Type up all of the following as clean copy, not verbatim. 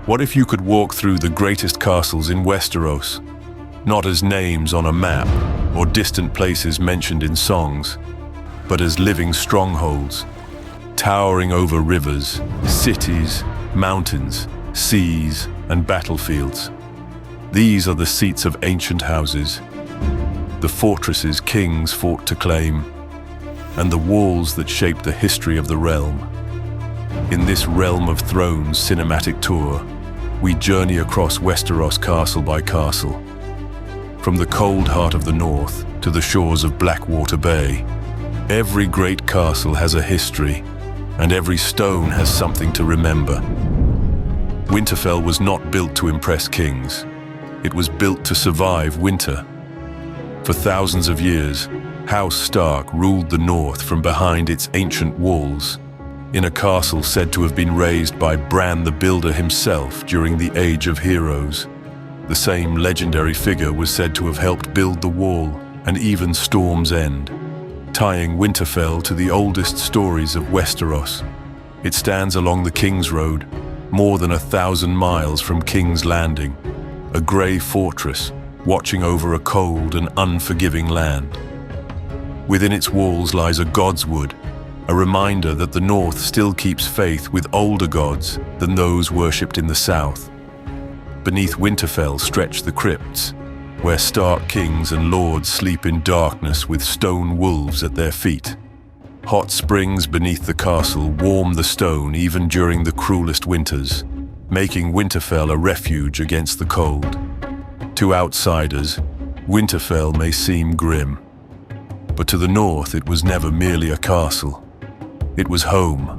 What if you could walk through the greatest castles in Westeros, not as names on a map or distant places mentioned in songs, but as living strongholds, towering over rivers, cities, mountains, seas, and battlefields? These are the seats of ancient houses, the fortresses kings fought to claim, and the walls that shaped the history of the realm. In this Realm of Thrones cinematic tour, we journey across Westeros castle by castle, from the cold heart of the north to the shores of Blackwater Bay. Every great castle has a history, and every stone has something to remember. Winterfell was not built to impress kings. It was built to survive winter. For thousands of years, House Stark ruled the north from behind its ancient walls, in a castle said to have been raised by Bran the Builder himself during the Age of Heroes. The same legendary figure was said to have helped build the Wall and even Storm's End, tying Winterfell to the oldest stories of Westeros. It stands along the King's Road, more than 1,000 miles from King's Landing, a grey fortress watching over a cold and unforgiving land. Within its walls lies a godswood, a reminder that the North still keeps faith with older gods than those worshipped in the South. Beneath Winterfell stretch the crypts, where Stark kings and lords sleep in darkness with stone wolves at their feet. Hot springs beneath the castle warm the stone even during the cruelest winters, making Winterfell a refuge against the cold. To outsiders, Winterfell may seem grim, but to the north it was never merely a castle. It was home.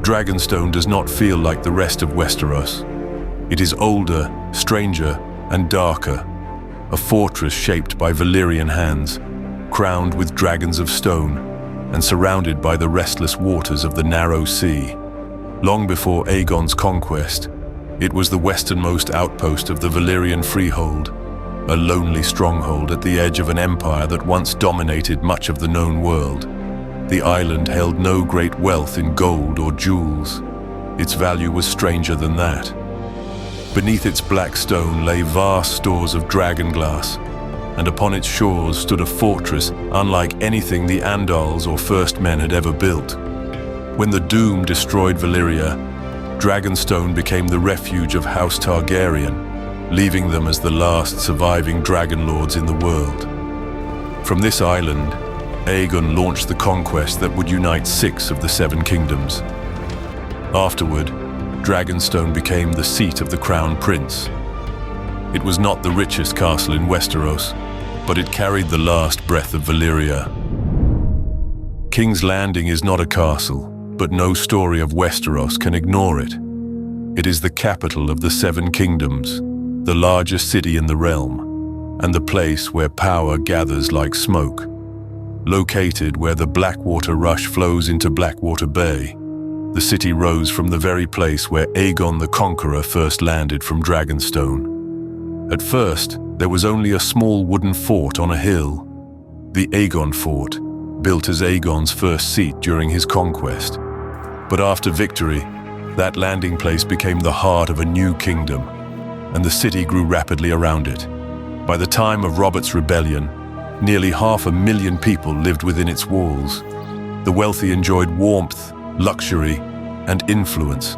Dragonstone does not feel like the rest of Westeros. It is older, stranger, and darker, a fortress shaped by Valyrian hands, crowned with dragons of stone, and surrounded by the restless waters of the narrow sea. Long before Aegon's conquest, it was the westernmost outpost of the Valyrian Freehold, a lonely stronghold at the edge of an empire that once dominated much of the known world. The island held no great wealth in gold or jewels. Its value was stranger than that. Beneath its black stone lay vast stores of dragonglass, and upon its shores stood a fortress unlike anything the Andals or First Men had ever built. When the Doom destroyed Valyria, Dragonstone became the refuge of House Targaryen, leaving them as the last surviving dragonlords in the world. From this island, Aegon launched the conquest that would unite 6 of the 7 kingdoms. Afterward, Dragonstone became the seat of the Crown Prince. It was not the richest castle in Westeros, but it carried the last breath of Valyria. King's Landing is not a castle, but no story of Westeros can ignore it. It is the capital of the 7 kingdoms, the largest city in the realm, and the place where power gathers like smoke. Located where the Blackwater Rush flows into Blackwater Bay, the city rose from the very place where Aegon the Conqueror first landed from Dragonstone. At first, there was only a small wooden fort on a hill, the Aegon Fort, built as Aegon's first seat during his conquest. But after victory, that landing place became the heart of a new kingdom, and the city grew rapidly around it. By the time of Robert's Rebellion, nearly 500,000 people lived within its walls. The wealthy enjoyed warmth, luxury, and influence.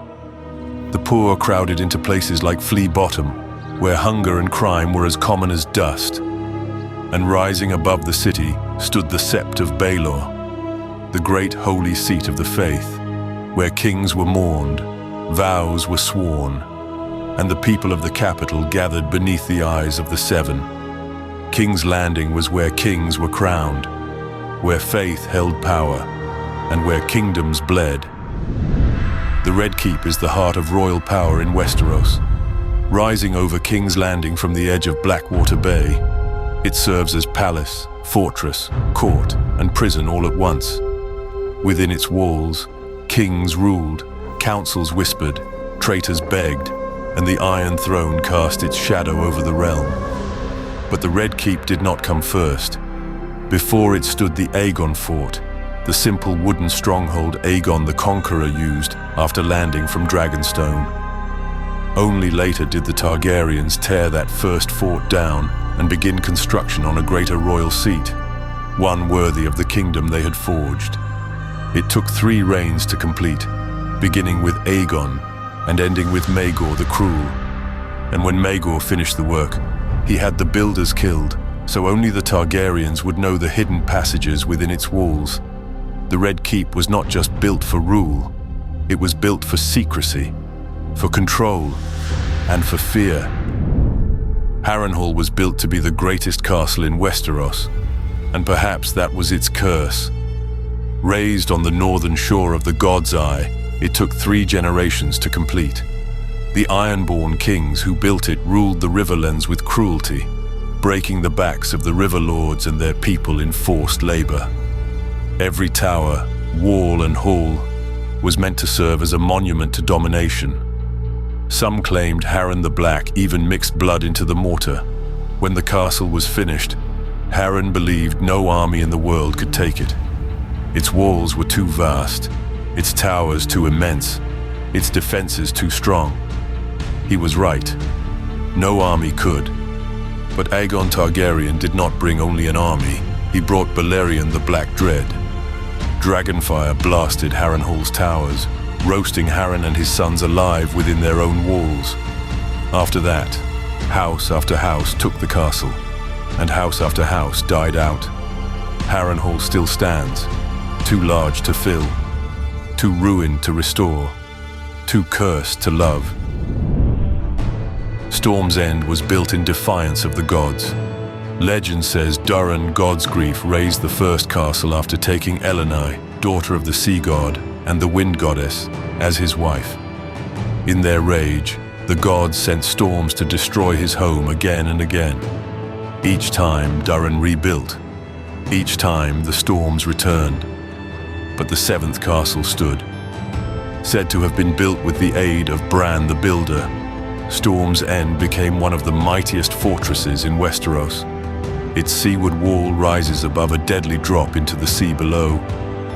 The poor crowded into places like Flea Bottom, where hunger and crime were as common as dust. And rising above the city stood the Sept of Baelor, the great holy seat of the faith, where kings were mourned, vows were sworn, and the people of the capital gathered beneath the eyes of the 7. King's Landing was where kings were crowned, where faith held power, and where kingdoms bled. The Red Keep is the heart of royal power in Westeros. Rising over King's Landing from the edge of Blackwater Bay, it serves as palace, fortress, court, and prison all at once. Within its walls, kings ruled, councils whispered, traitors begged, and the Iron Throne cast its shadow over the realm. But the Red Keep did not come first. Before it stood the Aegon Fort, the simple wooden stronghold Aegon the Conqueror used after landing from Dragonstone. Only later did the Targaryens tear that first fort down and begin construction on a greater royal seat, one worthy of the kingdom they had forged. It took 3 reigns to complete, beginning with Aegon and ending with Maegor the Cruel. And when Maegor finished the work, he had the builders killed, so only the Targaryens would know the hidden passages within its walls. The Red Keep was not just built for rule, it was built for secrecy, for control, and for fear. Harrenhal was built to be the greatest castle in Westeros, and perhaps that was its curse. Raised on the northern shore of the God's Eye, it took 3 generations to complete. The Ironborn kings who built it ruled the Riverlands with cruelty, breaking the backs of the river lords and their people in forced labor. Every tower, wall, and hall was meant to serve as a monument to domination. Some claimed Harren the Black even mixed blood into the mortar. When the castle was finished, Harren believed no army in the world could take it. Its walls were too vast, its towers too immense, its defenses too strong. He was right. No army could. But Aegon Targaryen did not bring only an army, he brought Balerion the Black Dread. Dragonfire blasted Harrenhal's towers, roasting Harren and his sons alive within their own walls. After that, house after house took the castle, and house after house died out. Harrenhal still stands, too large to fill, too ruined to restore, too cursed to love. Storm's End was built in defiance of the gods. Legend says Durin Godsgrief raised the first castle after taking Elenai, daughter of the sea god and the wind goddess, as his wife. In their rage, the gods sent storms to destroy his home again and again. Each time Durin rebuilt. Each time the storms returned. But the 7th castle stood. Said to have been built with the aid of Bran the Builder, Storm's End became one of the mightiest fortresses in Westeros. Its seaward wall rises above a deadly drop into the sea below,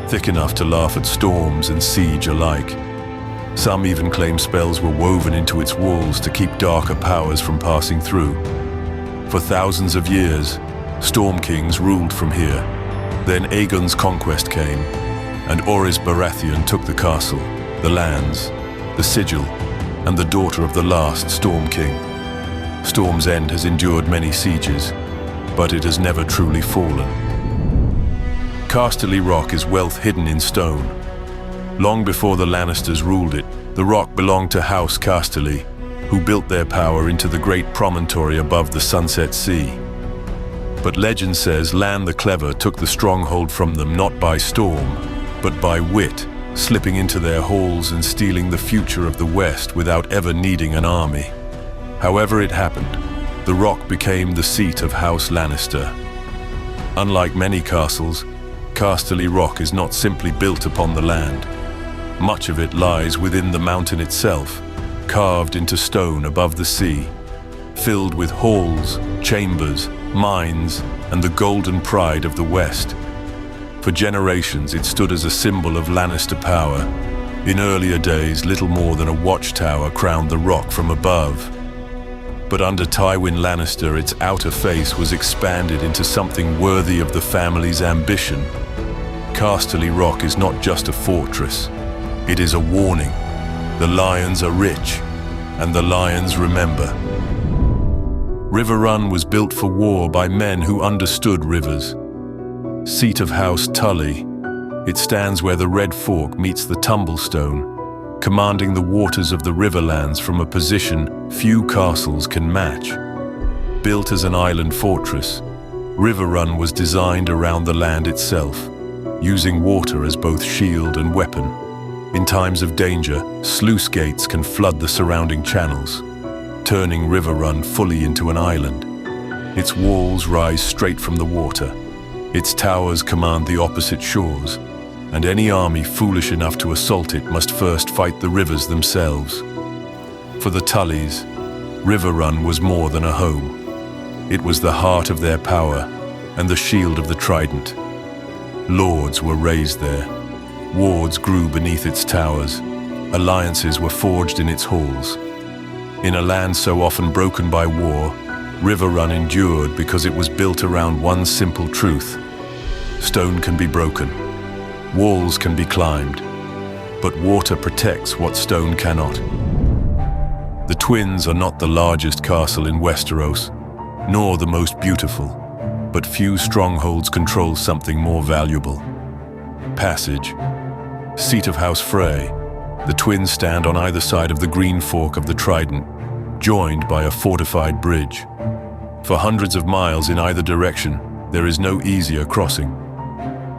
thick enough to laugh at storms and siege alike. Some even claim spells were woven into its walls to keep darker powers from passing through. For thousands of years, Storm Kings ruled from here. Then Aegon's conquest came, and Orys Baratheon took the castle, the lands, the sigil, and the daughter of the last Storm King. Storm's End has endured many sieges, but it has never truly fallen. Casterly Rock is wealth hidden in stone. Long before the Lannisters ruled it, the rock belonged to House Casterly, who built their power into the great promontory above the Sunset Sea. But legend says Lan the Clever took the stronghold from them not by storm, but by wit, slipping into their halls and stealing the future of the West without ever needing an army. However it happened, the rock became the seat of House Lannister. Unlike many castles, Casterly Rock is not simply built upon the land. Much of it lies within the mountain itself, carved into stone above the sea, filled with halls, chambers, mines, and the golden pride of the West. For generations, it stood as a symbol of Lannister power. In earlier days, little more than a watchtower crowned the rock from above. But under Tywin Lannister, its outer face was expanded into something worthy of the family's ambition. Casterly Rock is not just a fortress. It is a warning. The lions are rich, and the lions remember. Riverrun was built for war by men who understood rivers. Seat of House Tully, it stands where the Red Fork meets the Tumblestone, commanding the waters of the Riverlands from a position few castles can match. Built as an island fortress, Riverrun was designed around the land itself, using water as both shield and weapon. In times of danger, sluice gates can flood the surrounding channels, turning Riverrun fully into an island. Its walls rise straight from the water. Its towers command the opposite shores, and any army foolish enough to assault it must first fight the rivers themselves. For the Tullys, Riverrun was more than a home. It was the heart of their power and the shield of the Trident. Lords were raised there. Wards grew beneath its towers. Alliances were forged in its halls. In a land so often broken by war, Riverrun endured because it was built around one simple truth. Stone can be broken, walls can be climbed, but water protects what stone cannot. The Twins are not the largest castle in Westeros, nor the most beautiful, but few strongholds control something more valuable. Passage. Seat of House Frey. The Twins stand on either side of the green fork of the Trident, joined by a fortified bridge. For hundreds of miles in either direction, there is no easier crossing.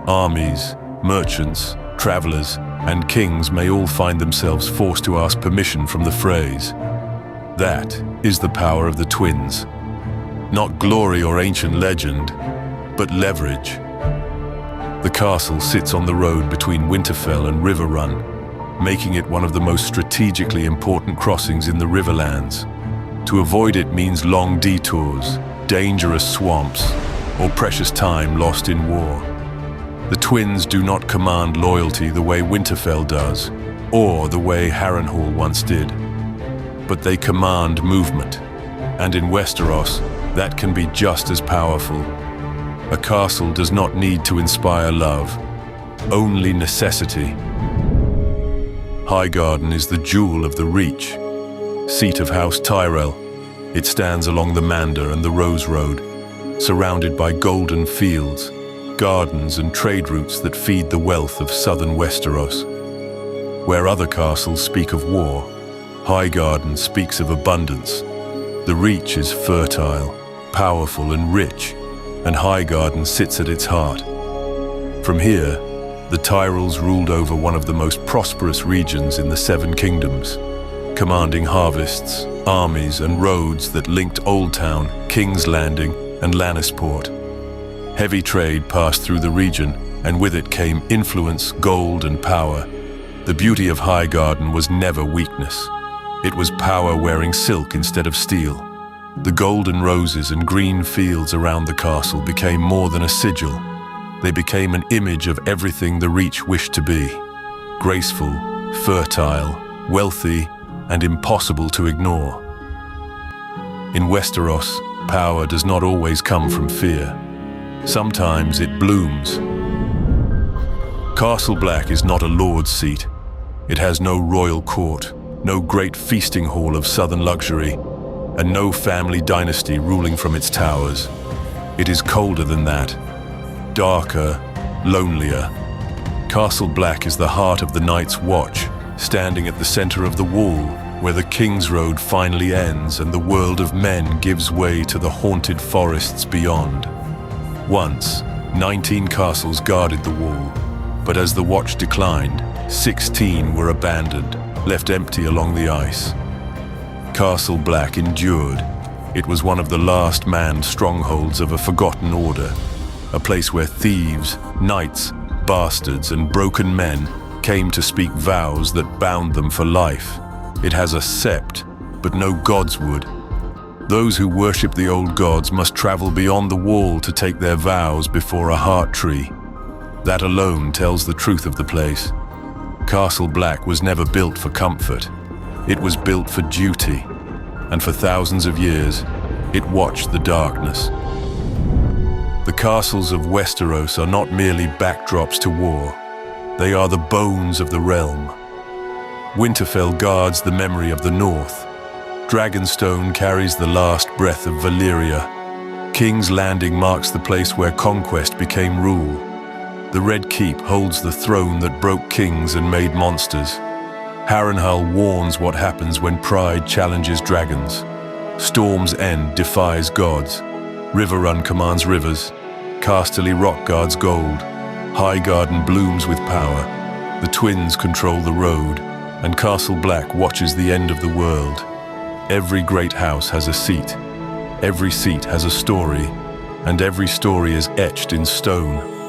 Armies, merchants, travelers, and kings may all find themselves forced to ask permission from the Freys. That is the power of the Twins. Not glory or ancient legend, but leverage. The castle sits on the road between Winterfell and Riverrun, making it one of the most strategically important crossings in the Riverlands. To avoid it means long detours, dangerous swamps, or precious time lost in war. The Twins do not command loyalty the way Winterfell does, or the way Harrenhal once did. But they command movement, and in Westeros, that can be just as powerful. A castle does not need to inspire love, only necessity. Highgarden is the jewel of the Reach, seat of House Tyrell. It stands along the Mander and the Rose Road, surrounded by golden fields, gardens and trade routes that feed the wealth of southern Westeros. Where other castles speak of war, Highgarden speaks of abundance. The Reach is fertile, powerful and rich, and Highgarden sits at its heart. From here, the Tyrells ruled over one of the most prosperous regions in the Seven Kingdoms, commanding harvests, armies and roads that linked Old Town, King's Landing and Lannisport. Heavy trade passed through the region, and with it came influence, gold and power. The beauty of Highgarden was never weakness. It was power wearing silk instead of steel. The golden roses and green fields around the castle became more than a sigil. They became an image of everything the Reach wished to be. Graceful, fertile, wealthy, and impossible to ignore. In Westeros, power does not always come from fear. Sometimes it blooms. Castle Black is not a lord's seat. It has no royal court, no great feasting hall of southern luxury, and no family dynasty ruling from its towers. It is colder than that, darker, lonelier. Castle Black is the heart of the Night's Watch, standing at the center of the wall, where the King's Road finally ends and the world of men gives way to the haunted forests beyond. Once, 19 castles guarded the wall, but as the watch declined, 16 were abandoned, left empty along the ice. Castle Black endured. It was one of the last manned strongholds of a forgotten order, a place where thieves, knights, bastards, and broken men came to speak vows that bound them for life. It has a sept, but no gods would. Those who worship the old gods must travel beyond the wall to take their vows before a heart tree. That alone tells the truth of the place. Castle Black was never built for comfort. It was built for duty, and for thousands of years, it watched the darkness. The castles of Westeros are not merely backdrops to war. They are the bones of the realm. Winterfell guards the memory of the North. Dragonstone carries the last breath of Valyria. King's Landing marks the place where conquest became rule. The Red Keep holds the throne that broke kings and made monsters. Harrenhal warns what happens when pride challenges dragons. Storm's End defies gods. Riverrun commands rivers. Casterly Rock guards gold. Highgarden blooms with power. The Twins control the road, and Castle Black watches the end of the world. Every great house has a seat. Every seat has a story, and every story is etched in stone.